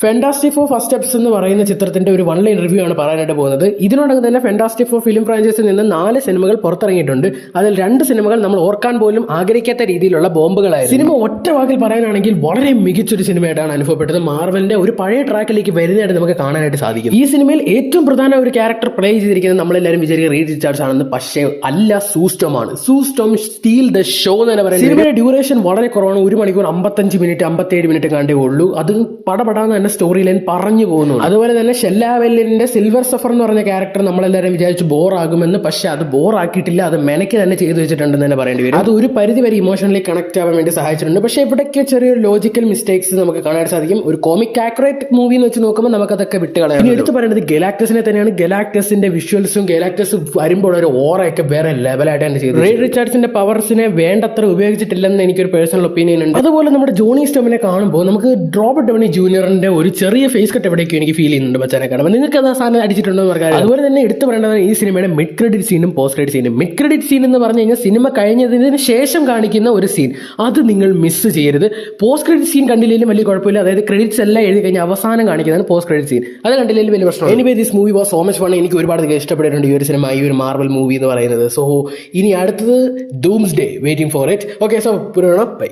Fantastic for first steps എന്ന് പറയുന്ന ചിത്രത്തിന്റെ ഒരു വൺ ലൈൻ റിവ്യൂ ആണ് പറയാനായിട്ട് പോകുന്നത്. ഇതിനോടകം തന്നെ ഫെന്റാസ്റ്റിക് ഫോർ ഫിലിം ഫ്രാഞ്ചൈസിൽ നിന്ന് 4 സിനിമകൾ പുറത്തിറങ്ങിയിട്ടുണ്ട്. അതിൽ 2 സിനിമകൾ നമ്മൾ ഓർക്കാൻ പോലും ആഗ്രഹിക്കാത്ത രീതിയിലുള്ള ബോംബുകളായിരുന്നു. സിനിമ ഒറ്റ വാക്കിൽ പറയാനാണെങ്കിൽ വളരെ മികച്ചൊരു സിനിമയായിട്ടാണ് അനുഭവപ്പെട്ടത്. മാർവലിന്റെ ഒരു പഴയ ട്രാക്കിലേക്ക് വരുന്നതായിട്ട് നമുക്ക് കാണാനായിട്ട് സാധിക്കും. ഈ സിനിമയിൽ ഏറ്റവും പ്രധാന ഒരു ക്യാരക്ടർ പ്ലേ ചെയ്തിരിക്കുന്നത് നമ്മളെല്ലാവരും വിചാരിക്കുക റീഡ് റിച്ചാർഡ്സ് ആണെന്ന്, പക്ഷേ അല്ല, സൂസ്റ്റോം ആണ്. സൂസ്റ്റോം സ്റ്റീൽ ദ ഷോ എന്ന് പറയുന്നത്. സിനിമയുടെ ഡ്യൂറേഷൻ വളരെ കുറവാണ്. 1 മണിക്കൂർ 55 മിനിറ്റ് 57 മിനിറ്റ് കണ്ടേ ഉള്ളൂ. അത് പടപടാന്ന് തന്നെ സ്റ്റോറി ലൈൻ പറഞ്ഞു പോകുന്നു. അതുപോലെ തന്നെ ഷെല്ലാവെല്ലിന്റെ സിൽവർ സഫർ എന്ന് പറഞ്ഞ ക്യാരക്ടർ നമ്മളെല്ലാവരും വിചാരിച്ചു ബോർ ആകുമെന്ന്, പക്ഷെ അത് ബോർ ആക്കിയിട്ടില്ല. അത് മെനക്ക് തന്നെ ചെയ്തു വെച്ചിട്ടുണ്ടെന്ന് തന്നെ പറയേണ്ടി വരും. അത് ഒരു പരിധി വരെ ഇമോഷണലി കണക്ട് ആവാൻ വേണ്ടി സഹായിച്ചിട്ടുണ്ട്. പക്ഷെ ഇവിടേക്ക് ചെറിയൊരു ലോജിക്കൽ മിസ്റ്റേക്സ് നമുക്ക് കാണാൻ സാധിക്കും. ഒരു കോമിക് ആക്യുറേറ്റ് മൂവി എന്ന് വെച്ച് നോക്കുമ്പോൾ നമുക്കതൊക്കെ വിട്ടുകളയാം. ഇനി എടുത്ത് പറയുന്നത് ഗലാക്ടസിനെ തന്നെയാണ്. ഗലാക്ടസിന്റെ വിഷ്വൽസും ഗലാക്ടസ് വരുമ്പോൾ ഒരു ഓറയൊക്കെ വേറെ ലെവലായിട്ട് തന്നെ ചെയ്തു. റീഡ് റിച്ചാർഡ്സിന്റെ പവർസിനെ വേണ്ടത്ര ഉപയോഗിച്ചിട്ടില്ലെന്ന് എനിക്കൊരു പേഴ്സണൽ ഒപ്പീനിയൻ ഉണ്ട്. അതുപോലെ നമ്മുടെ ജോണി സ്റ്റോമിനെ കാണുമ്പോൾ നമുക്ക് റോബർട്ട് ഡൗണി ജൂനിയറിന്റെ ഒരു ചെറിയ ഫേസ് കട്ട് എവിടേക്കും എനിക്ക് ഫീൽ ചെയ്യുന്നുണ്ട് മച്ചാനെ കാണുമ്പോൾ. നിങ്ങൾക്ക് അത് സാധനം അടിച്ചിട്ടുണ്ടോ എന്ന് പറയാം. അതുപോലെ തന്നെ എടുത്തു പറയേണ്ടത് ഈ സിനിമയുടെ മിഡ് ക്രെഡിറ്റ് സീനും പോസ്റ്റ് ക്രെഡിറ്റ് സീനും. മിഡ് ക്രെഡിറ്റ് സീൻ എന്ന് പറഞ്ഞു കഴിഞ്ഞാൽ സിനിമ കഴിഞ്ഞതിന് ശേഷം കാണിക്കുന്ന ഒരു സീൻ, അത് നിങ്ങൾ മിസ് ചെയ്യരുത്. പോസ്റ്റ് ക്രെഡിറ്റ് സീൻ കണ്ടില്ലെങ്കിലും വലിയ കുഴപ്പമില്ല. അതായത് ക്രെഡിറ്റ്സ് എല്ലാം എഴുതി കഴിഞ്ഞാൽ അവസാനം കാണിക്കുന്നതാണ് പോസ്റ്റ് ക്രെഡിറ്റ് സീൻ. അത് കണ്ടില്ലെങ്കിലും വലിയ പ്രശ്നം. Anyway this movie was so much fun. എനിക്ക് ഒരുപാട് ഇഷ്ടപ്പെട്ടിട്ടുണ്ട് ഈ ഒരു സിനിമ, ഈ ഒരു മാർവൽ മൂവി എന്ന് പറയുന്നത്. സോ ഇനി അടുത്തത് doomsday, waiting for it. Okay, so by.